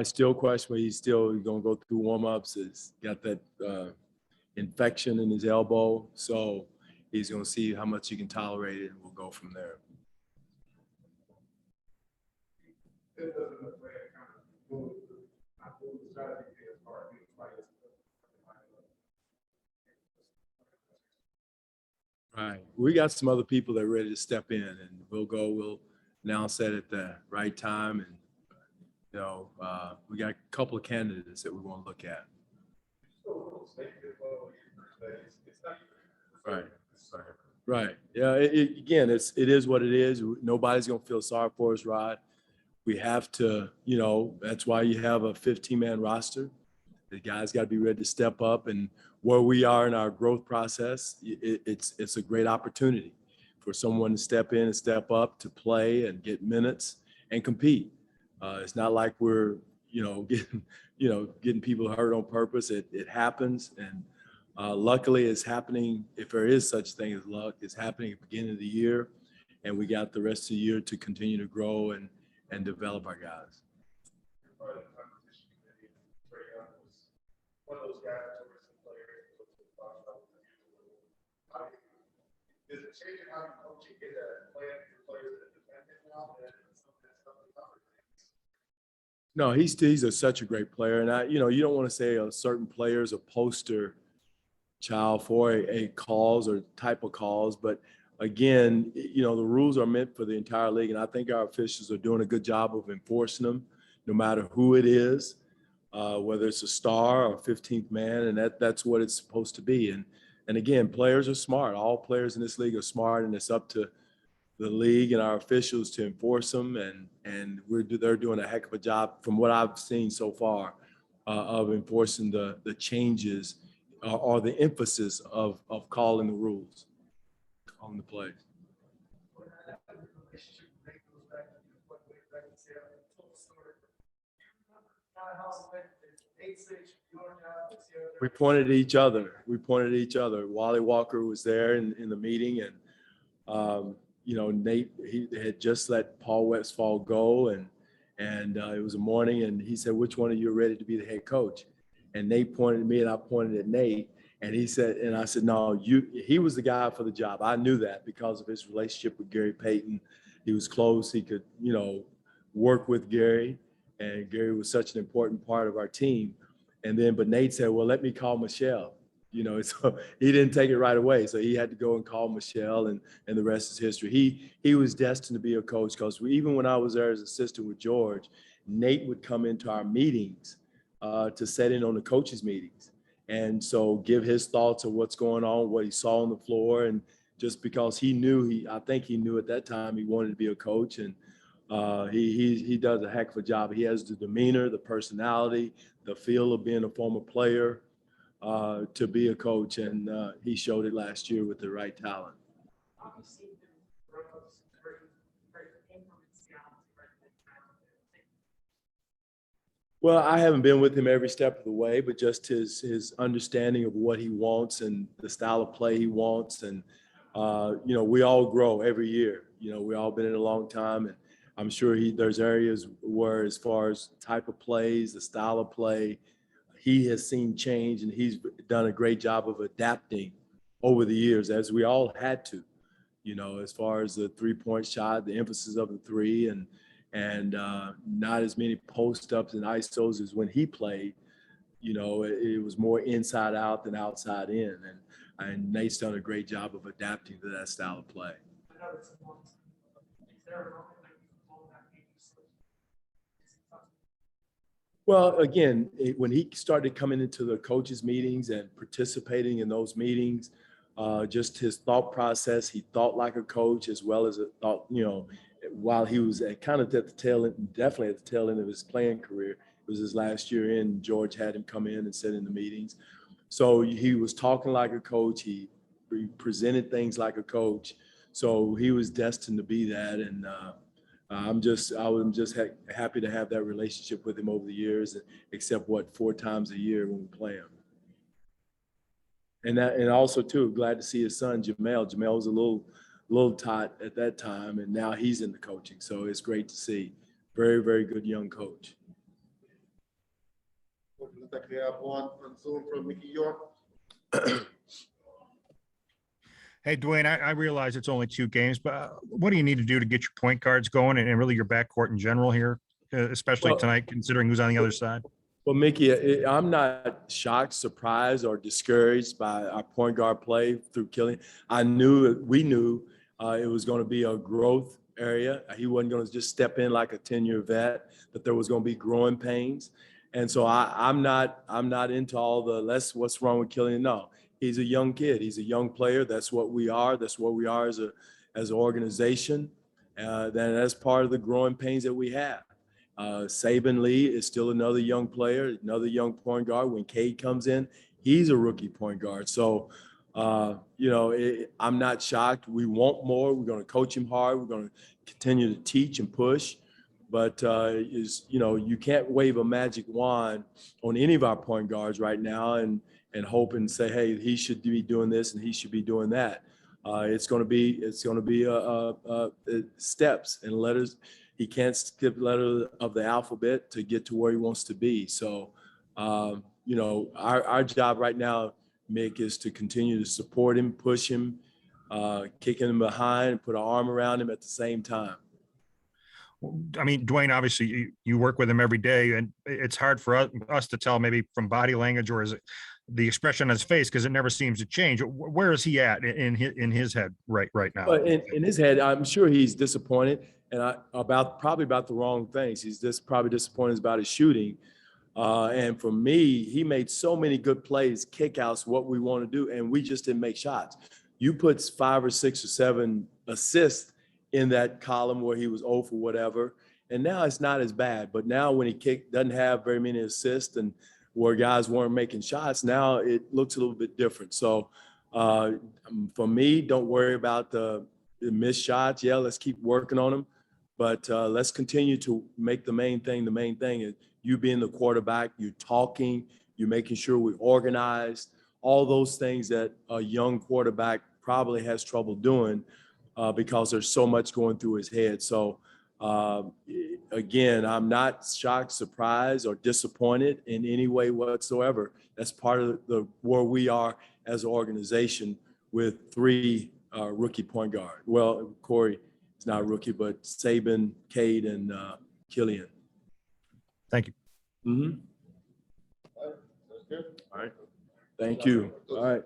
Still questionable. He's still going to go through warm-ups. He's got that infection in his elbow. So he's going to see how much he can tolerate it, and we'll go from there. Right. We got some other people that are ready to step in, and we'll announce that at the right time. And, we got a couple of candidates that we want to look at. Right. Right. Yeah. Again, it is what it is. Nobody's going to feel sorry for us, Rod. We have to, that's why you have a 15-man roster. The guys got to be ready to step up, and where we are in our growth process, it's a great opportunity for someone to step in and step up to play and get minutes and compete. It's not like we're, getting people hurt on purpose. It happens, and luckily it's happening. If there is such thing as luck, it's happening at the beginning of the year, and we got the rest of the year to continue to grow and develop our guys. One of those guys or some players is it changing how you coach and get a plan for players that defend it now and some of that stuff is covered? No, he's such a great player, and you don't want to say a certain player is a poster child for a cause or type of cause, but again, the rules are meant for the entire league, and I think our officials are doing a good job of enforcing them, no matter who it is. Whether it's a star or 15th man, and that's what it's supposed to be. And again, players are smart. All players in this league are smart, and it's up to the league and our officials to enforce them. And they're doing a heck of a job, from what I've seen so far, of enforcing the changes or the emphasis of calling the rules, calling the plays. We pointed at each other. Wally Walker was there in the meeting, and Nate, he had just let Paul Westphal go, and it was a morning, and he said, "Which one of you are ready to be the head coach?" And Nate pointed at me, and I pointed at Nate, and he said, and I said, "No, he was the guy for the job." I knew that because of his relationship with Gary Payton. He was close. He could, work with Gary, and Gary was such an important part of our team. But Nate said, "Well, let me call Michelle." So he didn't take it right away. So he had to go and call Michelle, and the rest is history. He was destined to be a coach, because even when I was there as assistant with George, Nate would come into our meetings to sit in on the coaches' meetings. And so give his thoughts of what's going on, what he saw on the floor. And just because I think he knew at that time he wanted to be a coach. And he does a heck of a job. He has the demeanor, the personality, the feel of being a former player to be a coach. And he showed it last year with the right talent. Well, I haven't been with him every step of the way, but just his understanding of what he wants and the style of play he wants. And, we all grow every year. We all been in a long time, and I'm sure there's areas where, as far as type of plays, the style of play, he has seen change, and he's done a great job of adapting over the years, as we all had to, as far as the three-point shot, the emphasis of the three, and not as many post-ups and ISOs as when he played. It was more inside out than outside in. And Nate's done a great job of adapting to that style of play. Well, again, when he started coming into the coaches' meetings and participating in those meetings, just his thought process, he thought like a coach, as well as a thought, while he was definitely at the tail end of his playing career. It was his last year in. George had him come in and sit in the meetings. So he was talking like a coach. He presented things like a coach. So he was destined to be that. And I was just happy to have that relationship with him over the years, except 4 times a year when we play him. And also too, glad to see his son Jamel. Jamel was a little tot at that time, and now he's in the coaching. So it's great to see. Very, very good young coach. Looks like we have one on Zoom from Mickey York. Hey, Dwane, I realize it's only 2 games, but what do you need to do to get your point guards going and really your backcourt in general here, especially tonight, considering who's on the other side? Well, Mickey, I'm not shocked, surprised, or discouraged by our point guard play through Killian. We knew it was going to be a growth area. He wasn't going to just step in like a 10-year vet, that there was going to be growing pains. And so I'm not into all the what's wrong with Killian. No, he's a young kid. He's a young player. That's what we are. That's what we are as an organization. That's part of the growing pains that we have. Saban Lee is still another young player, another young point guard. When Cade comes in, he's a rookie point guard. So, I'm not shocked. We want more. We're going to coach him hard. We're going to continue to teach and push. But, you can't wave a magic wand on any of our point guards right now and hope and say, hey, he should be doing this and he should be doing that. It's going to be steps and letters. He can't skip letter of the alphabet to get to where he wants to be. So, our job right now, Mick, is to continue to support him, push him, kicking him behind, put an arm around him at the same time. I mean, Dwane, obviously you work with him every day, and it's hard for us to tell maybe from body language or is it the expression on his face, because it never seems to change. Where is he at in his head right now? Well, in his head, I'm sure he's disappointed and probably about the wrong things. He's just probably disappointed about his shooting. And for me, he made so many good plays, kickouts, what we want to do, and we just didn't make shots. You put 5 or 6 or 7 assists in that column where he was 0 for whatever, and now it's not as bad. But now when he doesn't have very many assists and where guys weren't making shots, now it looks a little bit different. So for me, don't worry about the missed shots. Yeah, let's keep working on them. But let's continue to make the main thing. The main thing is you being the quarterback, you're talking, you're making sure we're organized, all those things that a young quarterback probably has trouble doing because there's so much going through his head. So, again, I'm not shocked, surprised, or disappointed in any way whatsoever. That's part of where we are as an organization with 3 rookie point guard. Well, Corey is not a rookie, but Saban, Cade, and Killian. Thank you. Mm-hmm. All right. That's good. All right. Thank you. All right.